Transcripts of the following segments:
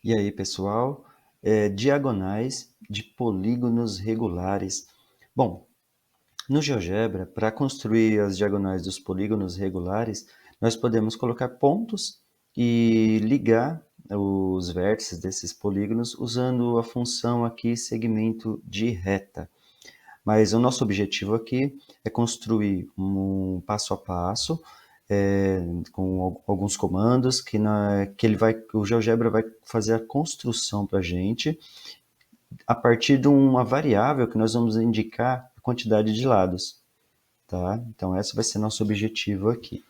E aí, pessoal, diagonais de polígonos regulares. Bom, no GeoGebra, para construir as diagonais dos polígonos regulares, nós podemos colocar pontos e ligar os vértices desses polígonos usando a função aqui segmento de reta. Mas o nosso objetivo aqui é construir um passo a passo, com alguns comandos o GeoGebra vai fazer a construção para a gente a partir de uma variável que nós vamos indicar a quantidade de lados, tá? Então esse vai ser nosso objetivo aqui.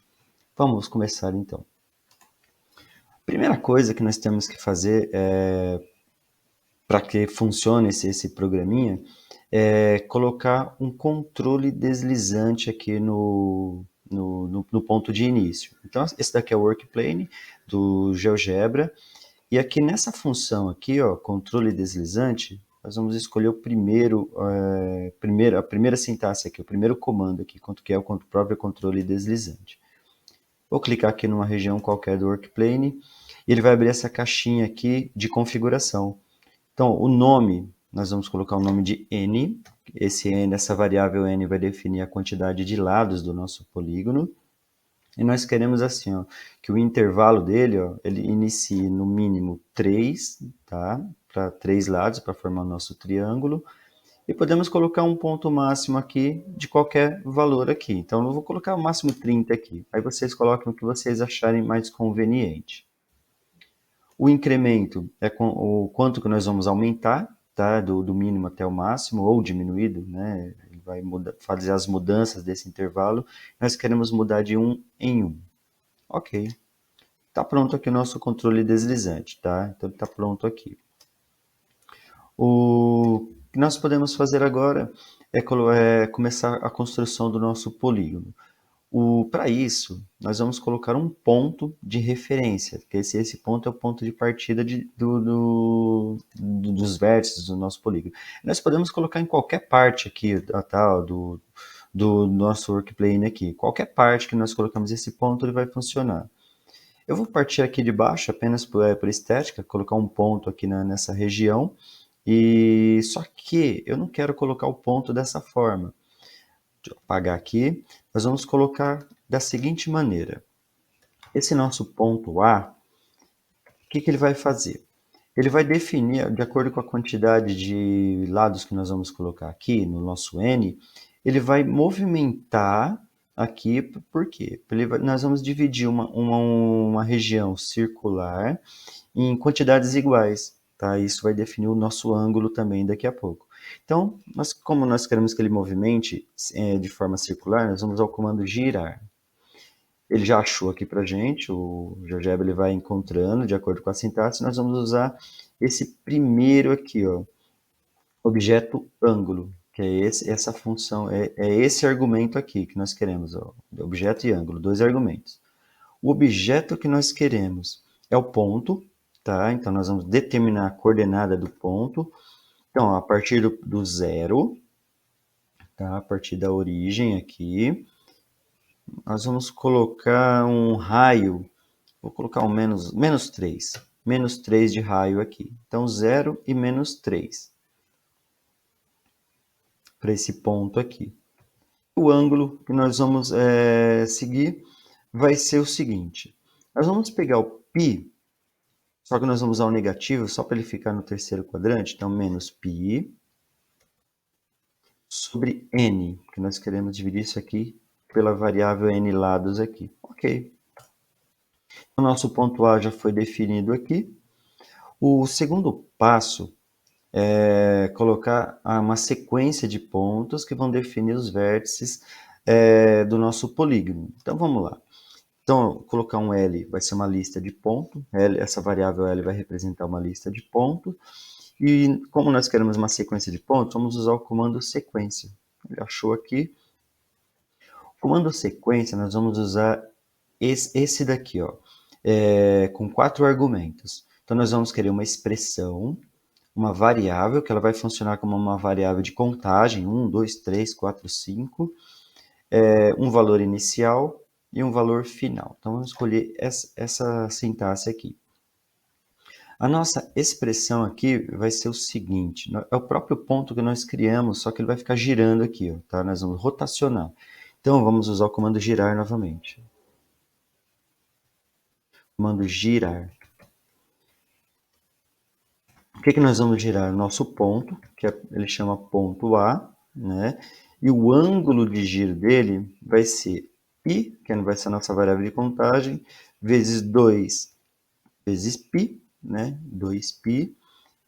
Vamos começar então. Primeira coisa que nós temos que fazer para que funcione esse programinha é colocar um controle deslizante aqui no ponto de início. Então, esse daqui é o workplane do GeoGebra. E aqui nessa função aqui, ó, controle deslizante, nós vamos escolher o a primeira sintaxe aqui, o primeiro comando aqui, que é o próprio controle deslizante. Vou clicar aqui numa região qualquer do workplane e ele vai abrir essa caixinha aqui de configuração. Então, o nome, nós vamos colocar o nome de n. Essa variável n vai definir a quantidade de lados do nosso polígono. E nós queremos assim, ó, que o intervalo dele, ó, ele inicie no mínimo 3, tá? Para 3 lados, para formar o nosso triângulo. E podemos colocar um ponto máximo aqui de qualquer valor aqui. Então, eu vou colocar o máximo 30 aqui. Aí vocês colocam o que vocês acharem mais conveniente. O incremento é o quanto que nós vamos aumentar, tá? Do mínimo até o máximo, ou diminuído, né? Ele vai fazer as mudanças desse intervalo. Nós queremos mudar de 1 em 1. Ok. Está pronto aqui o nosso controle deslizante, tá? Então, está pronto aqui. O que nós podemos fazer agora é começar a construção do nosso polígono. Para isso, nós vamos colocar um ponto de referência, que esse ponto é o ponto de partida dos vértices do nosso polígono. Nós podemos colocar em qualquer parte aqui do nosso workplane aqui. Qualquer parte que nós colocamos esse ponto, ele vai funcionar. Eu vou partir aqui de baixo apenas por estética, colocar um ponto aqui nessa região. E só que eu não quero colocar o ponto dessa forma. Deixa eu apagar aqui. Nós vamos colocar da seguinte maneira. Esse nosso ponto A, o que ele vai fazer? Ele vai definir, de acordo com a quantidade de lados que nós vamos colocar aqui no nosso N, ele vai movimentar aqui, por quê? Nós vamos dividir uma região circular em quantidades iguais, tá? Isso vai definir o nosso ângulo também daqui a pouco. Então, como nós queremos que ele movimente de forma circular, nós vamos ao comando girar. Ele já achou aqui para gente, o GeoGebra ele vai encontrando de acordo com a sintaxe, nós vamos usar esse primeiro aqui, ó, objeto ângulo, que é essa função, é esse argumento aqui que nós queremos, ó, objeto e ângulo, dois argumentos. O objeto que nós queremos é o ponto, tá? Então, nós vamos determinar a coordenada do ponto. Então, a partir do zero, tá? A partir da origem aqui, nós vamos colocar um raio, vou colocar um menos 3. Menos 3 de raio aqui. Então, 0 e menos 3. Para esse ponto aqui. O ângulo que nós vamos seguir vai ser o seguinte. Nós vamos pegar o π, só que nós vamos usar o negativo só para ele ficar no terceiro quadrante. Então, menos π sobre n, que nós queremos dividir isso aqui pela variável n lados aqui. Ok. O nosso ponto A já foi definido aqui. O segundo passo é colocar uma sequência de pontos que vão definir os vértices do nosso polígono. Então, vamos lá. Então, colocar um L vai ser uma lista de pontos. Essa variável L vai representar uma lista de pontos. E como nós queremos uma sequência de pontos, vamos usar o comando sequência. Ele achou aqui. O comando sequência, nós vamos usar esse daqui, ó, com 4 argumentos. Então, nós vamos querer uma expressão, uma variável, que ela vai funcionar como uma variável de contagem, 1, 2, 3, 4, 5, um valor inicial e um valor final. Então, vamos escolher essa sintaxe aqui. A nossa expressão aqui vai ser o seguinte, é o próprio ponto que nós criamos, só que ele vai ficar girando aqui, ó, tá? Nós vamos rotacionar. Então, vamos usar o comando girar novamente. Comando girar. O que nós vamos girar? Nosso ponto, que ele chama ponto A, né? E o ângulo de giro dele vai ser π, que vai ser a nossa variável de contagem, vezes 2 vezes π, né? 2π,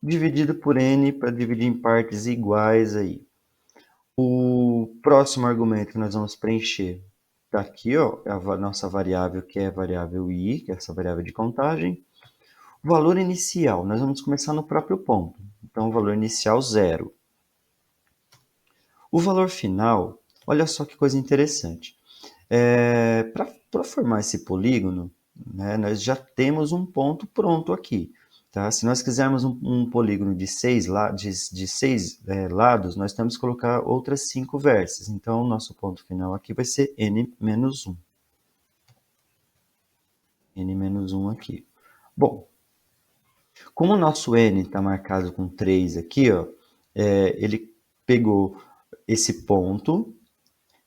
dividido por n, para dividir em partes iguais aí. O próximo argumento que nós vamos preencher está aqui, ó, é a nossa variável, que é a variável i, que é essa variável de contagem. O valor inicial, nós vamos começar no próprio ponto. Então, o valor inicial, 0. O valor final, olha só que coisa interessante. Para formar esse polígono, né, nós já temos um ponto pronto aqui. Tá? Se nós quisermos um polígono de 6 lados, nós temos que colocar outras 5 vértices. Então, o nosso ponto final aqui vai ser n-1. n-1 aqui. Bom, como o nosso n está marcado com 3 aqui, ó, ele pegou esse ponto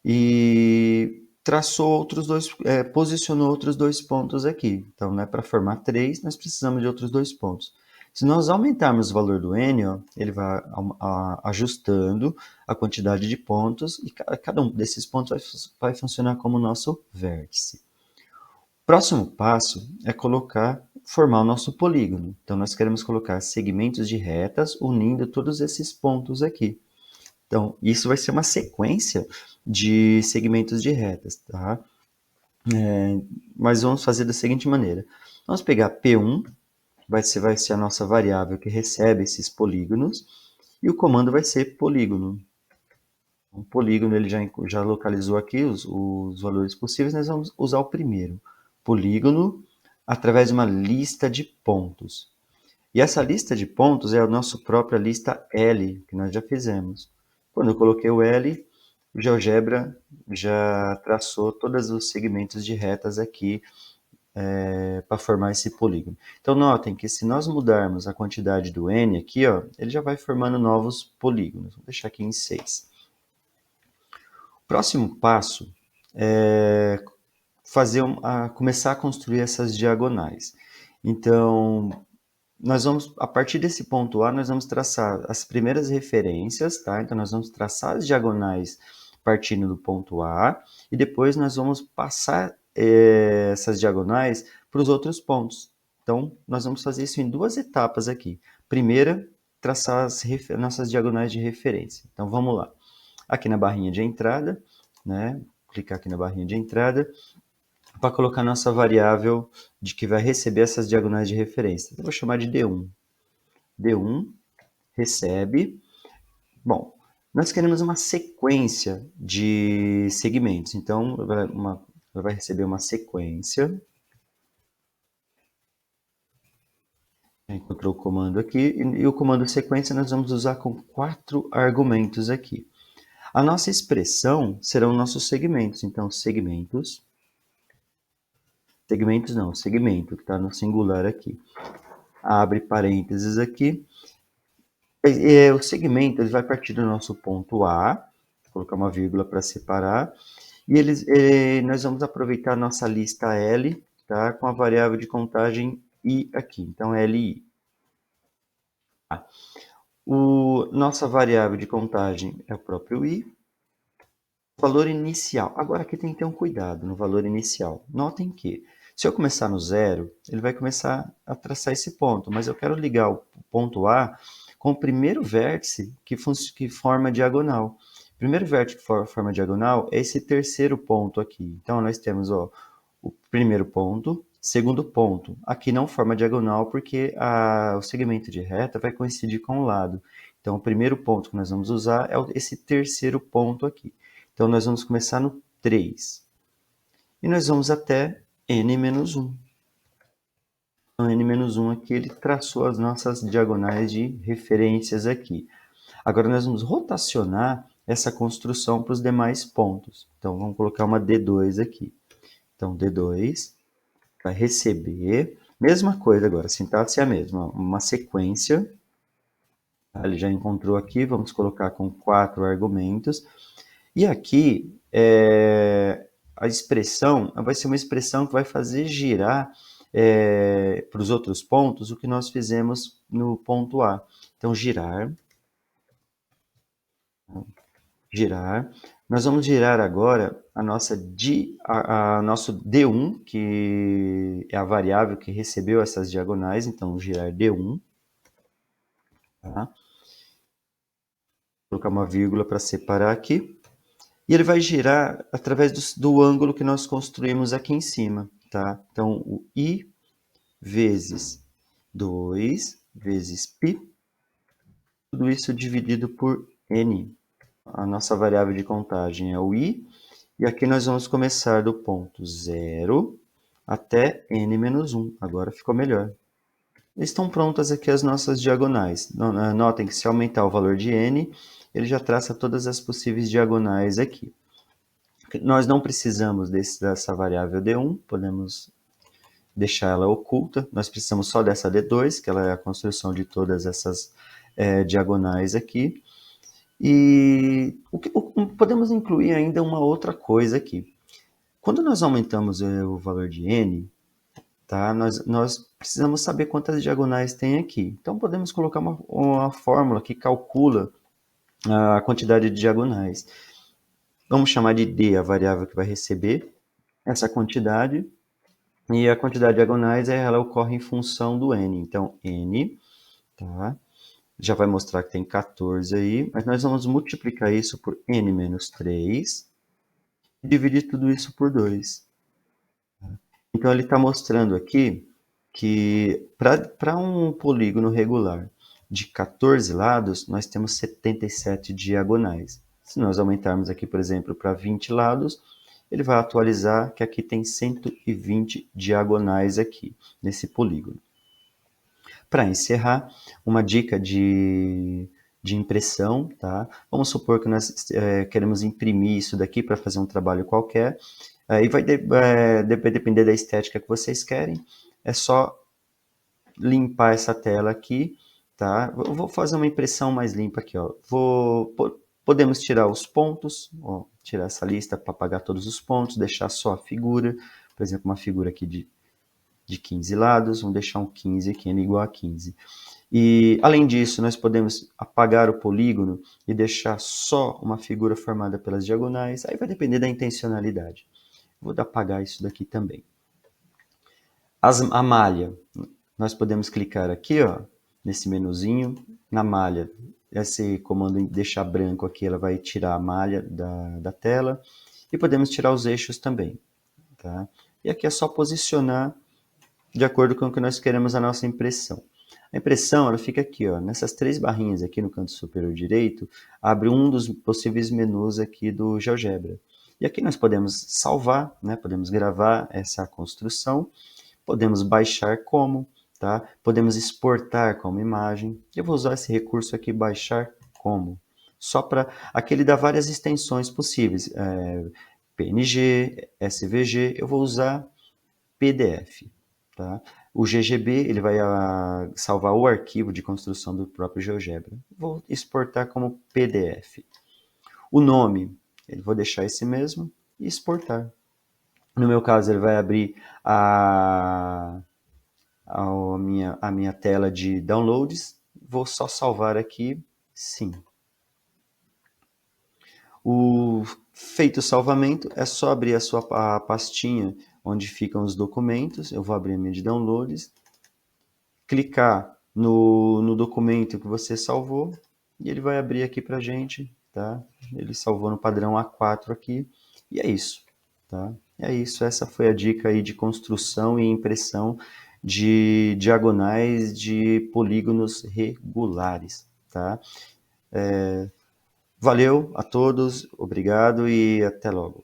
e traçou outros dois, posicionou outros 2 pontos aqui. Então, né, para formar 3, nós precisamos de outros 2 pontos. Se nós aumentarmos o valor do n, ó, ele vai ajustando a quantidade de pontos e cada um desses pontos vai funcionar como nosso vértice. O próximo passo é formar o nosso polígono. Então, nós queremos colocar segmentos de retas unindo todos esses pontos aqui. Então, isso vai ser uma sequência de segmentos de retas, tá? Mas vamos fazer da seguinte maneira. Vamos pegar P1, vai ser a nossa variável que recebe esses polígonos, e o comando vai ser polígono. O polígono ele já localizou aqui os valores possíveis, nós vamos usar o primeiro. Polígono através de uma lista de pontos. E essa lista de pontos é a nossa própria lista L, que nós já fizemos. Quando eu coloquei o L, o GeoGebra já traçou todos os segmentos de retas aqui para formar esse polígono. Então, notem que se nós mudarmos a quantidade do N aqui, ó, ele já vai formando novos polígonos. Vou deixar aqui em 6. O próximo passo é começar a construir essas diagonais. Então, a partir desse ponto A, nós vamos traçar as primeiras referências, tá? Então, nós vamos traçar as diagonais partindo do ponto A, e depois nós vamos passar essas diagonais para os outros pontos. Então, nós vamos fazer isso em 2 etapas aqui. Primeira, traçar as nossas diagonais de referência. Então, vamos lá. Aqui na barrinha de entrada, né? Clicar aqui na barrinha de entrada, para colocar nossa variável de que vai receber essas diagonais de referência. Eu vou chamar de D1. D1 recebe. Bom, nós queremos uma sequência de segmentos. Então, vai receber uma sequência. Encontrou o comando aqui. E o comando sequência nós vamos usar com 4 argumentos aqui. A nossa expressão serão nossos segmentos. Então, segmento, que está no singular aqui. Abre parênteses aqui. O segmento ele vai partir do nosso ponto A, vou colocar uma vírgula para separar, e nós vamos aproveitar a nossa lista L, tá, com a variável de contagem I aqui, então LI. Nossa variável de contagem é o próprio I. Valor inicial. Agora aqui tem que ter um cuidado no valor inicial. Notem que, se eu começar no 0, ele vai começar a traçar esse ponto, mas eu quero ligar o ponto A com o primeiro vértice que forma a diagonal. O primeiro vértice que forma a diagonal é esse terceiro ponto aqui. Então, nós temos o primeiro ponto, segundo ponto. Aqui não forma diagonal porque o segmento de reta vai coincidir com o lado. Então, o primeiro ponto que nós vamos usar é esse terceiro ponto aqui. Então, nós vamos começar no 3. E nós vamos até n-1. Então, n-1 aqui, ele traçou as nossas diagonais de referências aqui. Agora, nós vamos rotacionar essa construção para os demais pontos. Então, vamos colocar uma D2 aqui. Então, D2 vai receber Mesma coisa agora, a sintaxe é a mesma, uma sequência, tá? Ele já encontrou aqui, vamos colocar com 4 argumentos, e aqui a expressão vai ser uma expressão que vai fazer girar para os outros pontos o que nós fizemos no ponto A. Então, girar. Nós vamos girar agora a nosso D1, que é a variável que recebeu essas diagonais, então girar D1, tá? Vou colocar uma vírgula para separar aqui. E ele vai girar através do ângulo que nós construímos aqui em cima, tá? Então, o I vezes 2 vezes π, tudo isso dividido por N. A nossa variável de contagem é o I, e aqui nós vamos começar do ponto 0 até n menos 1. Agora ficou melhor. Estão prontas aqui as nossas diagonais. Notem que se aumentar o valor de n, ele já traça todas as possíveis diagonais aqui. Nós não precisamos dessa variável D1, podemos deixar ela oculta. Nós precisamos só dessa D2, que ela é a construção de todas essas diagonais aqui. E podemos incluir ainda uma outra coisa aqui. Quando nós aumentamos o valor de n, tá, nós precisamos saber quantas diagonais tem aqui. Então, podemos colocar uma fórmula que calcula a quantidade de diagonais. Vamos chamar de D a variável que vai receber essa quantidade, e a quantidade de diagonais ela ocorre em função do n. Então, n, tá, já vai mostrar que tem 14 aí, mas nós vamos multiplicar isso por n menos 3 e dividir tudo isso por 2. Então, ele está mostrando aqui que para um polígono regular de 14 lados, nós temos 77 diagonais. Se nós aumentarmos aqui, por exemplo, para 20 lados, ele vai atualizar que aqui tem 120 diagonais aqui, nesse polígono. Para encerrar, uma dica de impressão, tá? Vamos supor que nós queremos imprimir isso daqui para fazer um trabalho qualquer. Aí vai depender da estética que vocês querem. É só limpar essa tela aqui, tá? Eu vou fazer uma impressão mais limpa aqui, ó. Podemos tirar os pontos, ó, tirar essa lista para apagar todos os pontos, deixar só a figura, por exemplo, uma figura aqui de 15 lados, vamos deixar um 15 aqui, n igual a 15. E, além disso, nós podemos apagar o polígono e deixar só uma figura formada pelas diagonais, aí vai depender da intencionalidade. Vou apagar isso daqui também. A malha, nós podemos clicar aqui, ó, nesse menuzinho, na malha. Esse comando em deixar branco aqui, ela vai tirar a malha da tela. E podemos tirar os eixos também, tá? E aqui é só posicionar de acordo com o que nós queremos a nossa impressão. A impressão, ela fica aqui, ó, nessas 3 barrinhas aqui no canto superior direito, abre um dos possíveis menus aqui do GeoGebra. E aqui nós podemos salvar, né, podemos gravar essa construção, podemos baixar como, tá? Podemos exportar como imagem. Eu vou usar esse recurso aqui, baixar como, só para aquele dá várias extensões possíveis, PNG, SVG, eu vou usar PDF, tá? O GGB ele vai salvar o arquivo de construção do próprio GeoGebra. Vou exportar como PDF. O nome, eu vou deixar esse mesmo e exportar. No meu caso, ele vai abrir a minha tela de downloads. Vou só salvar aqui, sim. Feito o salvamento, é só abrir a pastinha onde ficam os documentos. Eu vou abrir a minha de downloads, clicar no documento que você salvou e ele vai abrir aqui para a gente, tá? Ele salvou no padrão A4 aqui e é isso, tá? É isso, essa foi a dica aí de construção e impressão de diagonais de polígonos regulares, tá? Valeu a todos, obrigado e até logo.